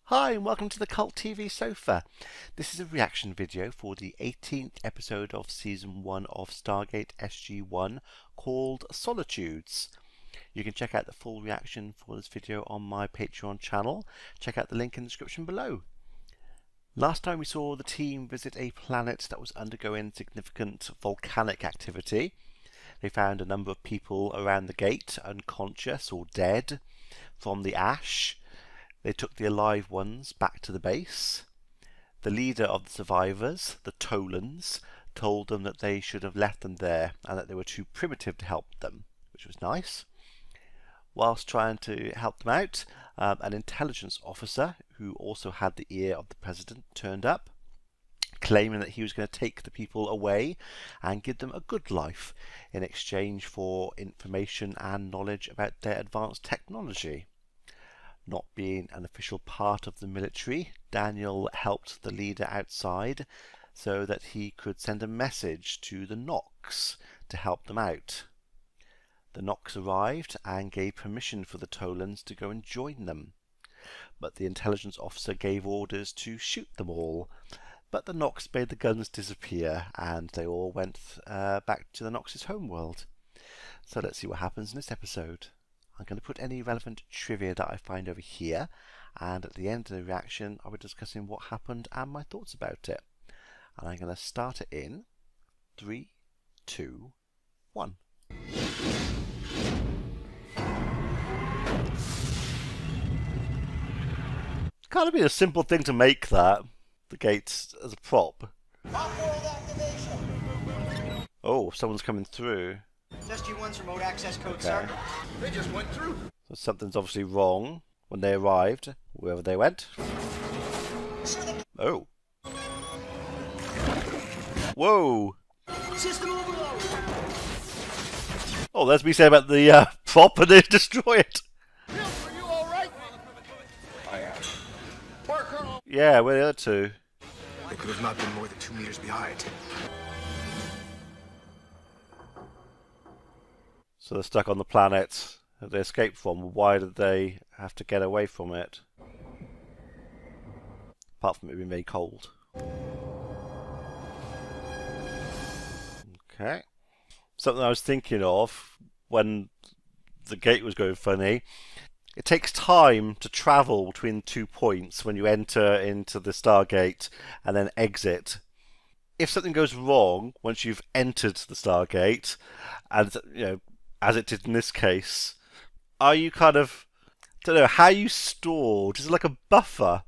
Hi and welcome to the Cult TV Sofa. This is a reaction video for the 18th episode of Season 1 of Stargate SG1 called Solitudes. You can check out the full reaction for this video on my Patreon channel. Check out the link in the description below. Last time we saw the team visit a planet that was undergoing significant volcanic activity. They found a number of people around the gate, unconscious or dead from the ash. They took the alive ones back to the base. The leader of the survivors, the Tolans, told them that they should have left them there and that they were too primitive to help them, which was nice. Whilst trying to help them out, an intelligence officer, who also had the ear of the president, turned up, claiming that he was going to take the people away and give them a good life in exchange for information and knowledge about their advanced technology. Not being an official part of the military, Daniel helped the leader outside so that he could send a message to the Nox to help them out. The Nox arrived and gave permission for the Tolans to go and join them, but the intelligence officer gave orders to shoot them all. But the Nox made the guns disappear and they all went back to the Nox's homeworld. So let's see what happens in this episode. I'm going to put any relevant trivia that I find over here, and at the end of the reaction I'll be discussing what happened and my thoughts about it. And I'm going to start it in 3, 2, 1. Kind of be a simple thing to make that, the gates as a prop. Oh, someone's coming through. SG1's remote access code, sir. They just went through. So something's obviously wrong when they arrived, wherever they went. Oh. Whoa. System overload. Oh, there's me saying about the prop and they destroy it. Are you all right? I am. Where, Colonel? Yeah, where are the other two? They could have not been more than 2 meters behind. So they're stuck on the planet that they escaped from. Why did they have to get away from it? Apart from it being very cold. Okay. Something I was thinking of when the gate was going funny. It takes time to travel between 2 points when you enter into the Stargate and then exit. If something goes wrong once you've entered the Stargate, and as it did in this case, are you kind of, don't know, how you stored? Is it like a buffer?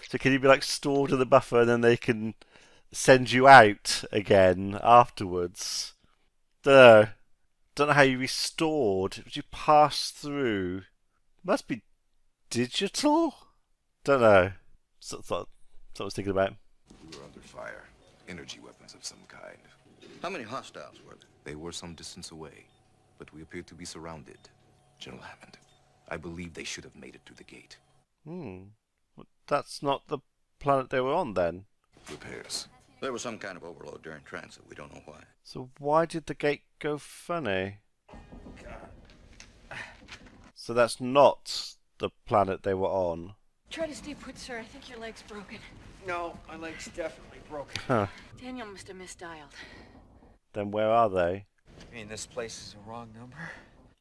So can you be like stored in the buffer and then they can send you out again afterwards? Don't know how you restored. Would you pass through? Must be digital? Don't know. That's what I was thinking about. We were under fire. Energy weapons of some kind. How many hostiles were there? They were some distance away, but we appeared to be surrounded. General Hammond, I believe they should have made it through the gate. That's not the planet they were on then. Repairs. There was some kind of overload during transit. We don't know why. So why did the gate go funny? So that's not the planet they were on. Try to stay put, sir. I think your leg's broken. No, my leg's definitely broken. Huh. Daniel must have misdialed. Then where are they? I mean, this place is a wrong number.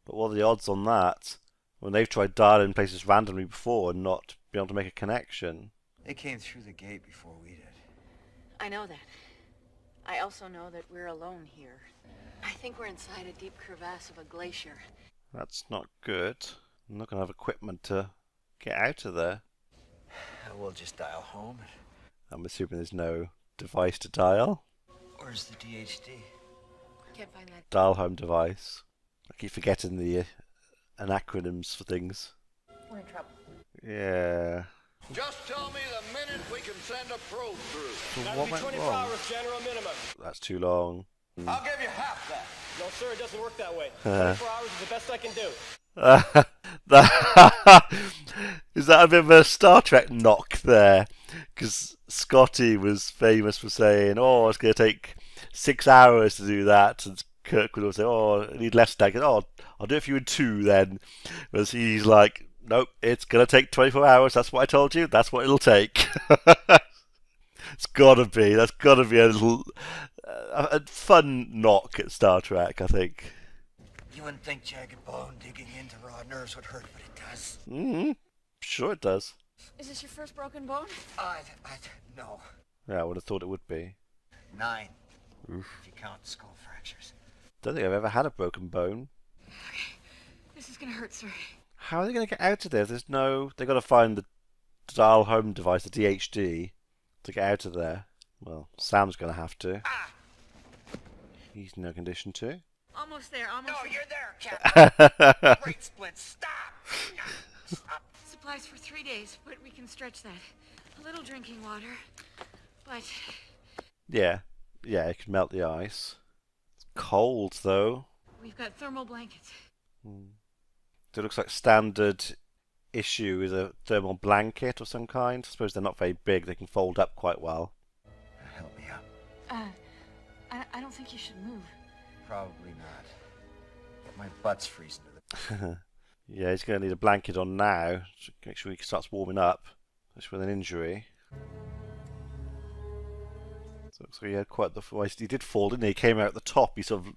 But what are the odds on that? When they've tried dialing places randomly before and not been able to make a connection. They came through the gate before we did. I know that. I also know that we're alone here. I think we're inside a deep crevasse of a glacier. That's not good. I'm not going to have equipment to get out of there. We'll just dial home. I'm assuming there's no device to dial. Where's the DHD? Can't find that. Dial home device. I keep forgetting the acronyms for things. We're in trouble. Yeah. Just tell me the minute we can send a probe through. So That'll what be went 24 wrong? hours general minimum. That's too long. I'll give you half that. No, sir, it doesn't work that way. 24 hours is the best I can do. Is that a bit of a Star Trek knock there? Because Scotty was famous for saying, "Oh, it's going to take 6 hours to do that," and Kirk would always say, "Oh, I need less than that." Oh, I'll do it for you in 2 then. Whereas he's like, nope, it's gonna take 24 hours. That's what I told you. That's what it'll take. It's gotta be. That's gotta be a little a fun knock at Star Trek, I think. You wouldn't think jagged bone digging into raw nerves would hurt, but it does. Sure it does. Is this your first broken bone? No. Yeah, I would have thought it would be. 9. Oof. If you count skull fractures. Don't think I've ever had a broken bone. This is gonna hurt, sir. How are they going to get out of there? There's no... They've got to find the dial home device, the DHD, to get out of there. Well, Sam's going to have to. He's in no condition to. Almost there, almost No, there. you're there, Captain. Great split. Stop. Supplies for 3 days, but we can stretch that. A little drinking water, but... Yeah, it can melt the ice. It's cold, though. We've got thermal blankets. So it looks like standard issue is a thermal blanket of some kind. I suppose they're not very big. They can fold up quite well. Help me out. I don't think you should move. Probably not. My butt's freezing to the... Yeah, he's going to need a blanket on now to make sure he starts warming up, especially with an injury. So it looks like he had quite the... Well, he did fall, didn't he? He came out at the top. He sort of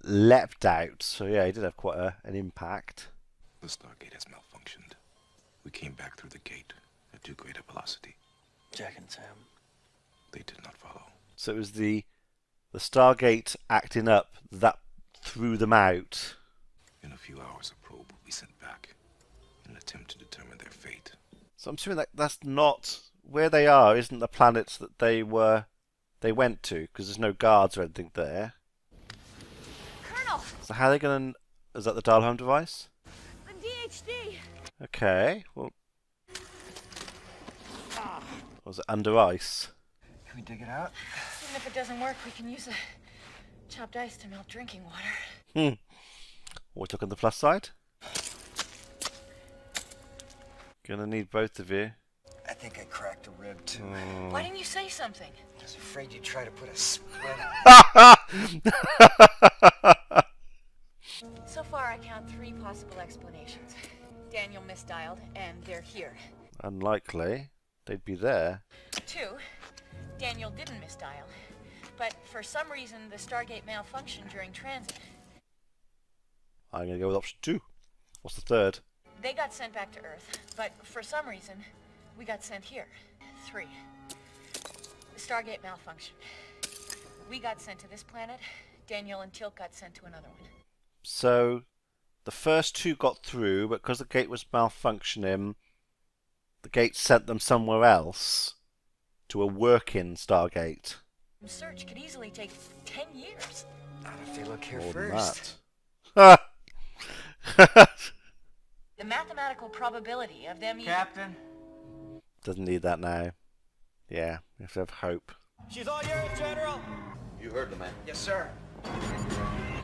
leapt out. So yeah, he did have quite an impact. The Stargate has malfunctioned. We came back through the gate at too great a velocity. Jack and Sam. They did not follow. So it was the Stargate acting up that threw them out. In a few hours, a probe will be sent back in an attempt to determine their fate. So I'm assuming that's not where they are. Isn't the planets that they went to? Because there's no guards or anything there. Colonel! So how are they going to... Is that the dial home device? The DHD! Okay, well... Was it under ice? Can we dig it out? Even if it doesn't work, we can use a chopped ice to melt drinking water. Always look on the plus side. Gonna need both of you. I think I cracked a rib, too. Why didn't you say something? I was afraid you'd try to put a splint. So far, I count 3 possible explanations. Daniel misdialed, and they're here. Unlikely. They'd be there. 2, Daniel didn't misdial, but for some reason the Stargate malfunctioned during transit. I'm gonna go with option 2. What's the third? They got sent back to Earth, but for some reason, we got sent here. 3, the Stargate malfunctioned. We got sent to this planet, Daniel and Teal'c got sent to another one. So, the first 2 got through, but because the gate was malfunctioning, the gate sent them somewhere else to a working Stargate. Search could easily take 10 years. Not if they look here More than first. that. The mathematical probability of them... Captain? Doesn't need that now. Yeah, we have to have hope. She's all yours, General. You heard the man. Yes, sir.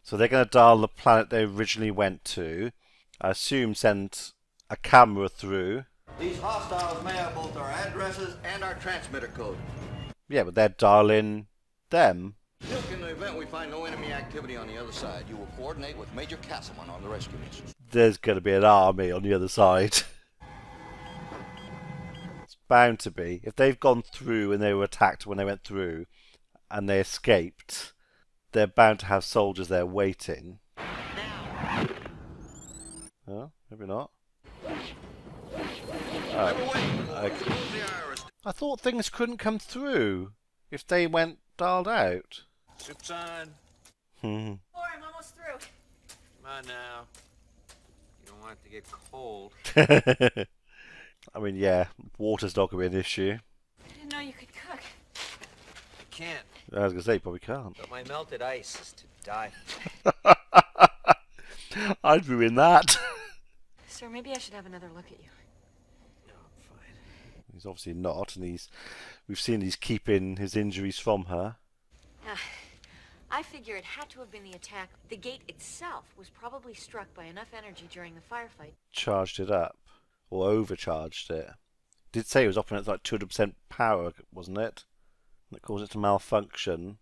So they're going to dial the planet they originally went to. I assume send a camera through. These hostiles may have both our addresses and our transmitter code. Yeah, but they're dialing them. Look, in the event we find no enemy activity on the other side, you will coordinate with Major Castleman on the rescue mission. There's going to be an army on the other side. It's bound to be. If they've gone through and they were attacked when they went through and they escaped, they're bound to have soldiers there waiting. Oh, maybe not. Oh, okay. I thought things couldn't come through if they went dialed out. Ship's on. Hmm. Four, I'm almost through. Come on now. You don't want it to get cold. I mean, yeah, water's not going to be an issue. I didn't know you could cook. I can't. I was going to say, you probably can't. But my melted ice is to die. I'd ruin that. Sir, maybe I should have another look at you. No, I'm fine. He's obviously not, and we've seen he's keeping his injuries from her. I figure it had to have been the attack. The gate itself was probably struck by enough energy during the firefight. Charged it up, or overcharged it. Did say it was operating at like 200% power, wasn't it? That caused it to malfunction.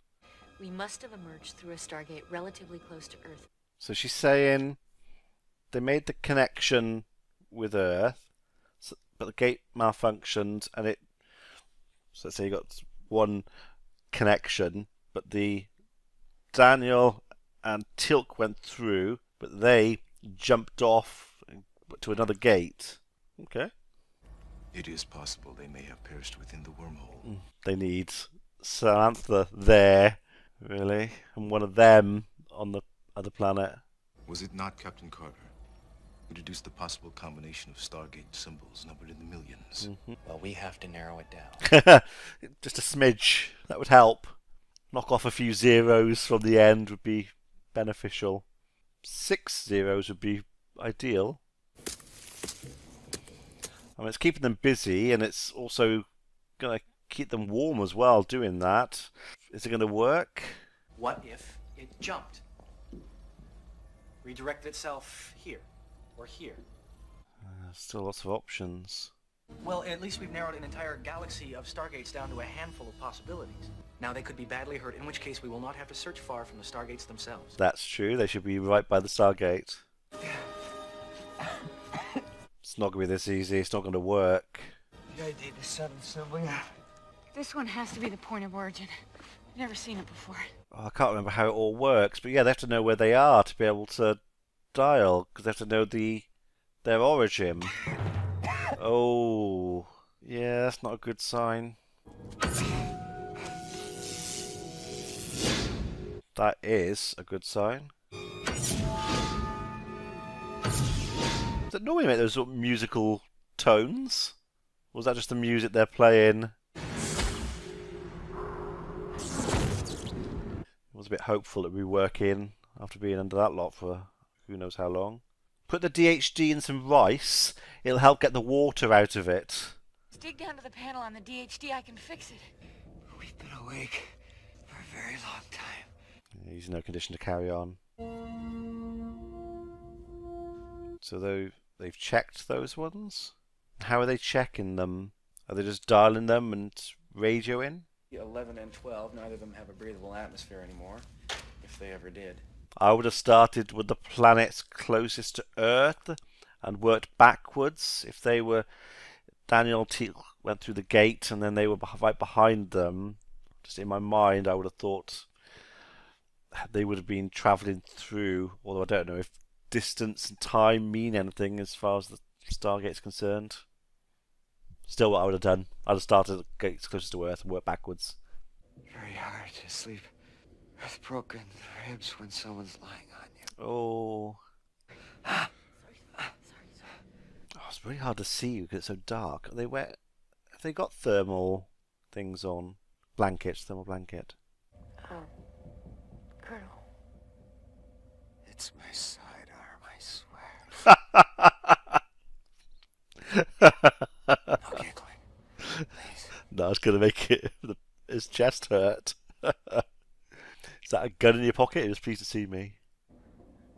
We must have emerged through a Stargate relatively close to Earth. So she's saying they made the connection with Earth, but the gate malfunctioned, and it. So let's say you got one connection, but the Daniel and Tilk went through, but they jumped off to another gate. Okay. It is possible they may have perished within the wormhole. They need Samantha there, really, and one of them on the other planet. Was it not Captain Carter who deduced the possible combination of Stargate symbols numbered in the millions? Well, we have to narrow it down. Just a smidge. That would help. Knock off a few zeros from the end would be beneficial. 6 zeros would be ideal. I mean, it's keeping them busy, and it's also going to keep them warm as well doing that. Is it going to work? What if it jumped? Redirected itself here, or here. Still lots of options. Well, at least we've narrowed an entire galaxy of Stargates down to a handful of possibilities. Now, they could be badly hurt, in which case we will not have to search far from the Stargates themselves. That's true. They should be right by the Stargate. It's not going to be this easy. It's not going to work. The ID, the seventh symbol, yeah. This one has to be the point of origin. I've never seen it before. Oh, I can't remember how it all works, but yeah, they have to know where they are to be able to dial, because they have to know their origin. Oh, yeah, that's not a good sign. That is a good sign. Does it normally make those sort of musical tones? Or was that just the music they're playing? I was a bit hopeful it would be working after being under that lot for who knows how long. Put the DHD in some rice, it'll help get the water out of it. Dig down to the panel on the DHD, I can fix it. We've been awake for a very long time. He's in no condition to carry on. So they've checked those ones? How are they checking them? Are they just dialing them and radioing? 11 and 12, neither of them have a breathable atmosphere anymore, if they ever did. I would have started with the planets closest to Earth and worked backwards. If they were Daniel T went through the gate and then they were right behind them, just in my mind I would have thought they would have been travelling through, although I don't know if distance and time mean anything as far as the Stargate's concerned. Still what I would have done. I'd have started at the gates closest to Earth and worked backwards. Very hard to sleep with broken ribs when someone's lying on you. Oh. Oh, it's really hard to see because it's so dark. Are they wet? Have they got thermal things on? Blankets, thermal blanket. Colonel. It's my sidearm, I swear. No giggling. Please. No, it's going to make his chest hurt. Is that a gun in your pocket? He was pleased to see me.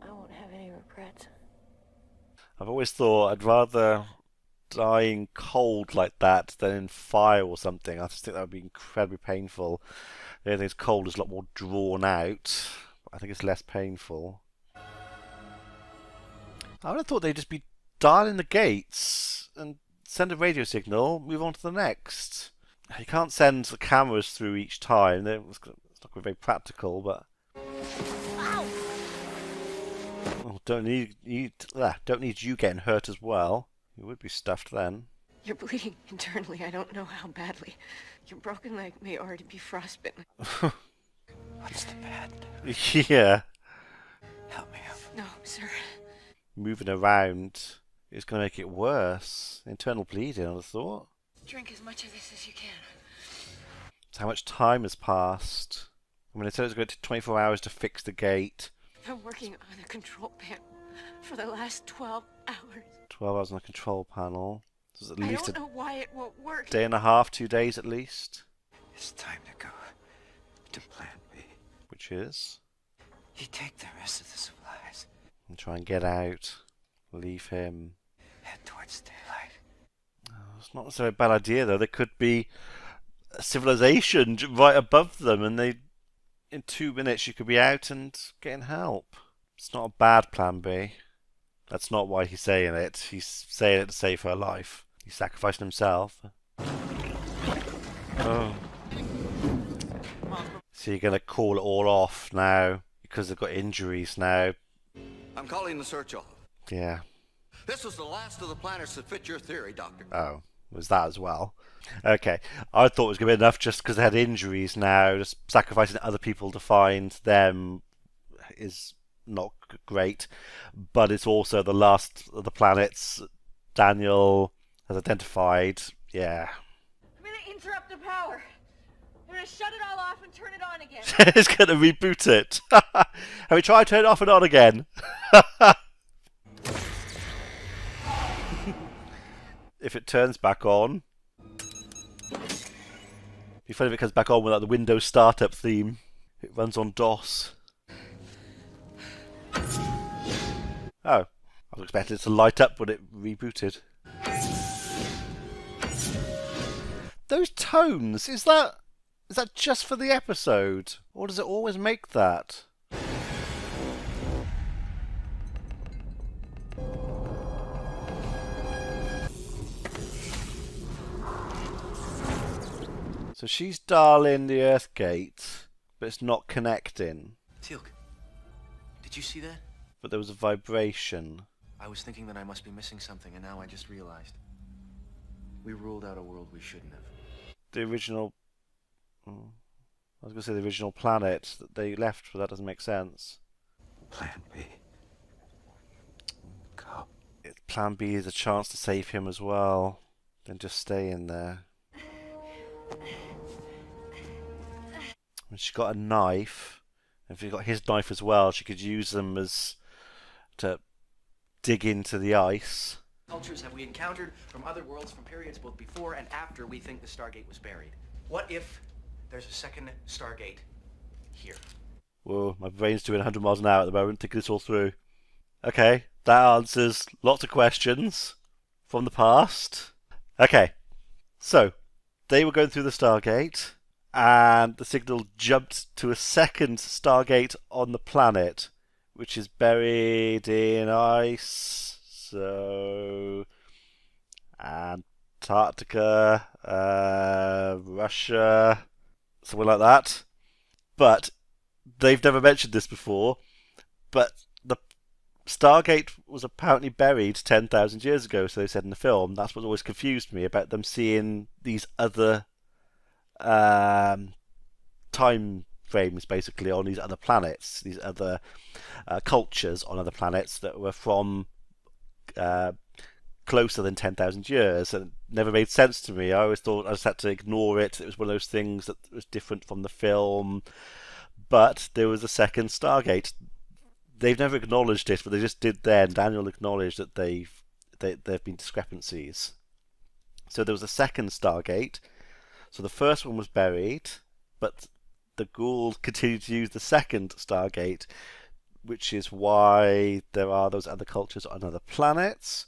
I won't have any regrets. I've always thought I'd rather die in cold like that than in fire or something. I just think that would be incredibly painful. The only thing that's cold is a lot more drawn out. I think it's less painful. I would have thought they'd just be dialing the gates and send a radio signal, move on to the next. You can't send the cameras through each time. It's not very practical, but... Oh, don't need you getting hurt as well. You would be stuffed then. You're bleeding internally. I don't know how badly. Your broken leg may already be frostbitten. What's the bad news? Yeah. Help me up. No, sir. Moving around is going to make it worse. Internal bleeding, I would have thought. Drink as much of this as you can. So how much time has passed? I mean, it said it was going to take 24 hours to fix the gate. I'm working on a control panel for the last 12 hours. 12 hours on a control panel. So it's at least I don't know why it won't work. day and a half, 2 days at least. It's time to go to Plan B. Which is? You take the rest of the supplies. And try and get out. Leave him. Head towards daylight. Oh, it's not necessarily a bad idea though. There could be a civilization right above them and in 2 minutes you could be out and getting help. It's not a bad plan B. That's not why he's saying it. He's saying it to save her life. He's sacrificing himself. Oh. So you're going to call it all off now because they've got injuries now. I'm calling the search off. Yeah. This was the last of the planets that fit your theory, Doctor. Oh, was that as well? Okay. I thought it was going to be enough just because they had injuries now. Just sacrificing other people to find them is not great. But it's also the last of the planets Daniel has identified. Yeah. I'm gonna interrupt the power. I'm gonna shut it all off and turn it on again. It's going to reboot it. Have we tried to turn it off and on again? If it turns back on. It'd be funny if it comes back on without the Windows startup theme. It runs on DOS. Oh, I was expecting it to light up when it rebooted. Those tones, is that just for the episode? Or does it always make that? So she's dialing the Earth gate, but it's not connecting. Teal'c, did you see that? But there was a vibration. I was thinking that I must be missing something, and now I just realized. We ruled out a world we shouldn't have. The original... I was going to say the original planet that they left, but that doesn't make sense. Plan B. Go. Plan B is a chance to save him as well. Then just stay in there. And she got a knife. If she got his knife as well, she could use them as to dig into the ice. Cultures have we encountered from other worlds from periods both before and after we think the Stargate was buried? What if there's a second Stargate here? Whoa, my brain's doing 100 miles an hour at the moment, thinking this all through. Okay, that answers lots of questions from the past. Okay, so they were going through the Stargate, and the signal jumped to a second Stargate on the planet, which is buried in ice. So, Antarctica, Russia, something like that. But they've never mentioned this before. But the Stargate was apparently buried 10,000 years ago, so they said in the film. That's what always confused me about them seeing these other time frames, basically, on these other planets, these other cultures on other planets that were from closer than 10,000 years, and it never made sense to me. I always thought I just had to ignore it. It was one of those things that was different from the film. But there was a second Stargate. They've never acknowledged it, but they just did then. Daniel acknowledged that there have been discrepancies. So there was a second Stargate. So the first one was buried, but the Gould continued to use the second Stargate, which is why there are those other cultures on other planets.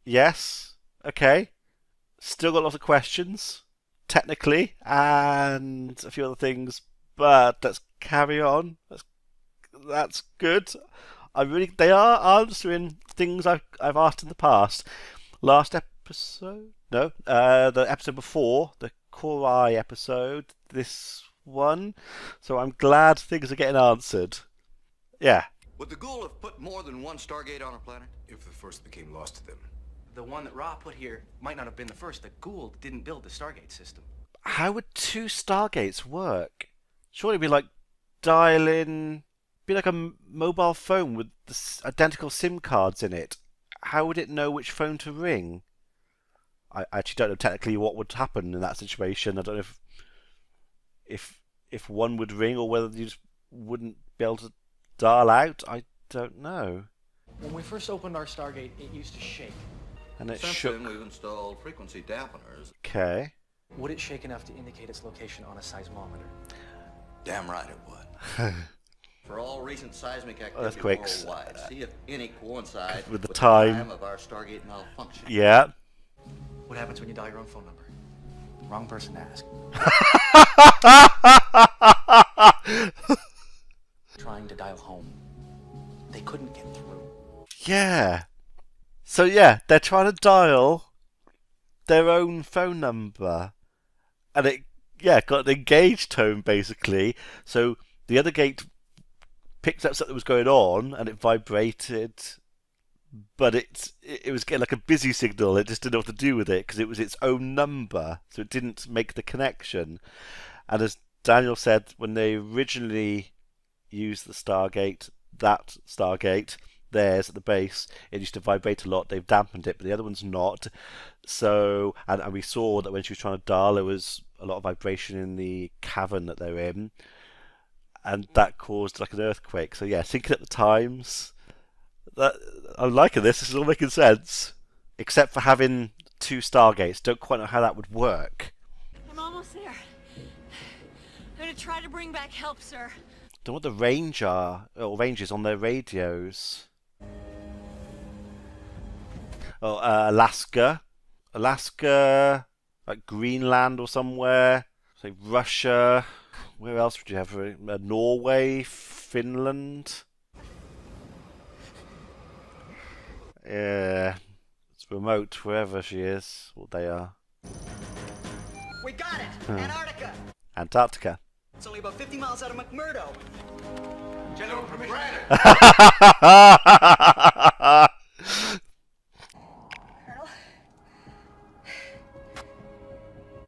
Yes, okay. Still got lots of questions, technically, and a few other things, but let's carry on. That's good. They are answering things I've asked in the past. Last episode? No, the episode before, the Korai episode, this one. So I'm glad things are getting answered. Yeah. Would the Gould have put more than one Stargate on our planet? If the first became lost to them. The one that Ra put here might not have been the first. The Gould didn't build the Stargate system. How would two Stargates work? Surely it'd be like dialing... be like a mobile phone with the identical SIM cards in it. How would it know which phone to ring? I actually don't know technically what would happen in that situation. I don't know if one would ring or whether you just wouldn't be able to dial out. I don't know. When we first opened our Stargate, it used to shake. And it Since shook. then, we've installed frequency dampeners. Okay. Would it shake enough to indicate its location on a seismometer? Damn right it would. For all recent seismic activity Earthquakes. worldwide, see if any coincide With the time. of our Stargate malfunction. Yeah. What happens when you dial your own phone number? Wrong person to ask. Trying to dial home. They couldn't get through. Yeah. So yeah, they're trying to dial their own phone number, and it got an engaged tone basically. So the other gate picked up something that was going on, and it vibrated, but it was getting like a busy signal. It just didn't know what to do with it because it was its own number, so it didn't make the connection. And as Daniel said, when they originally used the Stargate, that Stargate, theirs at the base, it used to vibrate a lot. They've dampened it, but the other one's not. So, and we saw that when she was trying to dial, there was a lot of vibration in the cavern that they're in, and that caused like an earthquake. So yeah, syncing up the times. I'm liking this. This is all making sense, except for having two Stargates. Don't quite know how that would work. I'm almost there. I'm gonna try to bring back help, sir. Don't know what the range is on their radios. Oh, Alaska, like Greenland or somewhere. Say Russia. Where else would you have? Norway, Finland. Yeah, it's remote wherever she is. What they are. We got it! Antarctica! Antarctica. It's only about 50 miles out of McMurdo. General permission. Colonel?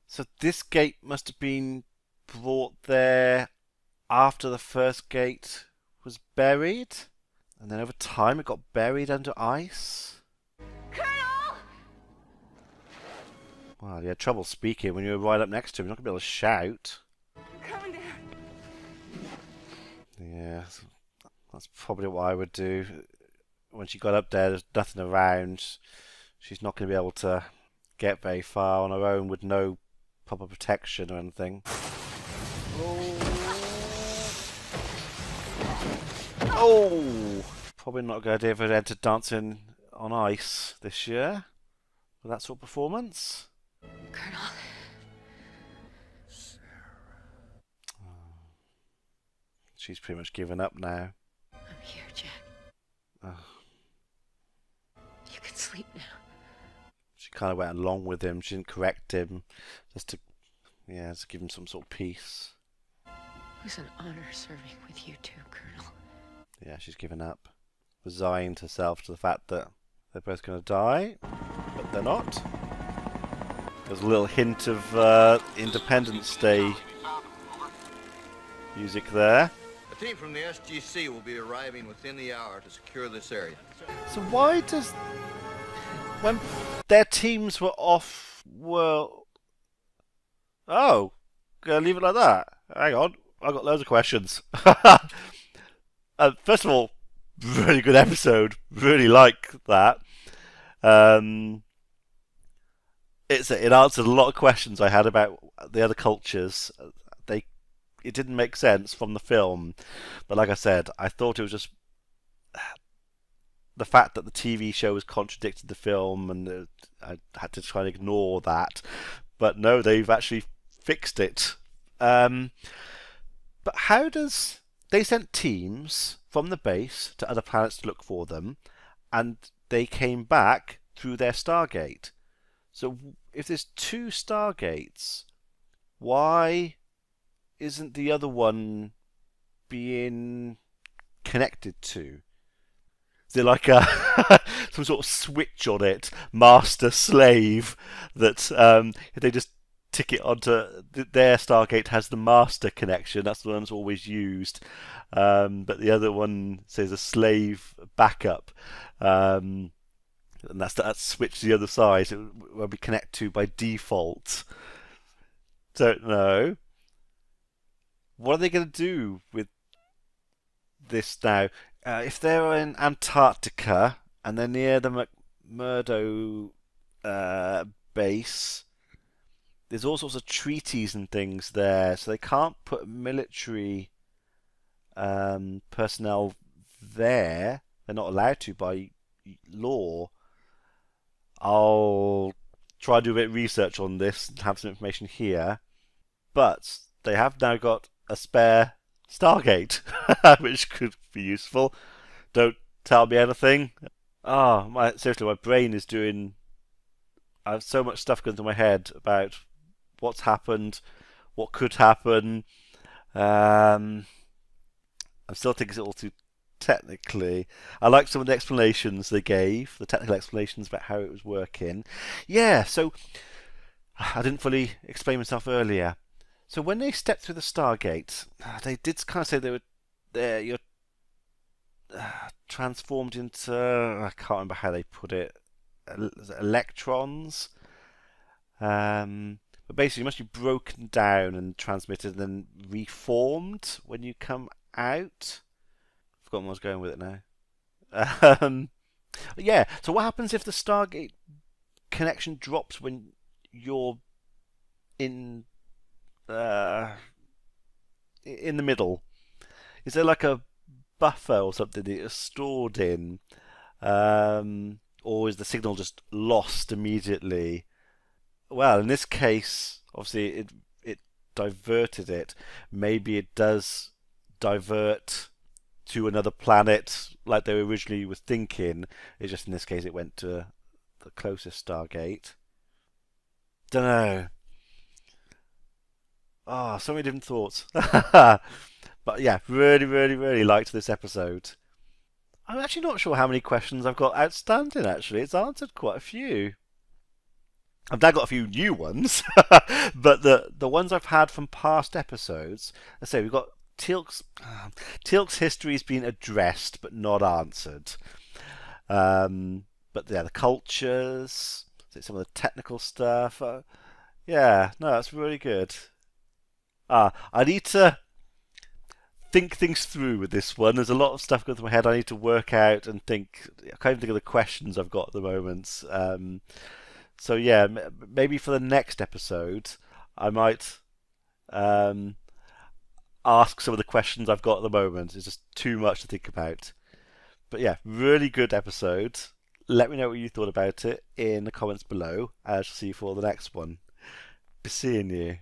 So this gate must have been brought there after the first gate was buried, and then over time it got buried under ice. Colonel! Well, you had trouble speaking when you were right up next to him. You're not going to be able to shout. I'm coming down. Yeah, that's probably what I would do. When she got up there, there's nothing around. She's not going to be able to get very far on her own with no proper protection or anything. Oh! Probably not a good idea for her to dancing on ice this year with that sort of performance. Colonel. She's pretty much given up now. I'm here, Jack. Oh. You can sleep now. She kind of went along with him. She didn't correct him, just to give him some sort of peace. It was an honor serving with you too, Colonel. Yeah, she's given up. Resigned herself to the fact that they're both going to die, but they're not. There's a little hint of Independence Day music there. A team from the SGC will be arriving within the hour to secure this area. So why does... When their teams were off... Well... Oh, gonna leave it like that? Hang on, I've got loads of questions. First of all, really good episode. Really like that. It answered a lot of questions I had about the other cultures. It didn't make sense from the film, but like I said, I thought it was just the fact that the TV show has contradicted the film, and I had to try and ignore that. But no, they've actually fixed it. But how does... They sent teams from the base to other planets to look for them, and they came back through their Stargate. So if there's two Stargates, why isn't the other one being connected to? Is there like a some sort of switch on it, master slave, that if they just tick it onto their Stargate has the master connection, that's the one that's always used, but the other one says a slave backup, and that's switched to the other side, where we connect to by default. Don't know. What are they going to do with this now? If they're in Antarctica and they're near the McMurdo base, there's all sorts of treaties and things there, so they can't put military personnel there. They're not allowed to by law. I'll try to do a bit of research on this and have some information here. But they have now got a spare Stargate, which could be useful. Don't tell me anything. Oh, seriously, my brain is doing. I have so much stuff going through my head about what's happened, what could happen. I'm still thinking it's all too technically. I like some of the explanations they gave, the technical explanations about how it was working. Yeah, so I didn't fully explain myself earlier. So when they stepped through the Stargate, they did kind of say you're transformed into, I can't remember how they put it, electrons. But basically, you must be broken down and transmitted and then reformed when you come out. I've forgotten where I was going with it now. Yeah, so what happens if the Stargate connection drops when you're in in the middle? Is there like a buffer or something that you're stored in? Or is the signal just lost immediately? Well, in this case, obviously it diverted it. Maybe it does divert to another planet like they originally were thinking. It's just in this case it went to the closest Stargate. Don't know. Oh, so many different thoughts. But yeah, really, really, really liked this episode. I'm actually not sure how many questions I've got outstanding, actually. It's answered quite a few. I've now got a few new ones, but the ones I've had from past episodes, let's say we've got Teal'c's history's been addressed but not answered. But yeah, the cultures, some of the technical stuff. Yeah, no, that's really good. I need to think things through with this one. There's a lot of stuff going through my head. I need to work out and think. I can't even think of the questions I've got at the moment. So yeah, maybe for the next episode, I might ask some of the questions I've got at the moment. It's just too much to think about. But yeah, really good episode. Let me know what you thought about it in the comments below. I shall see you for the next one. Be seeing you.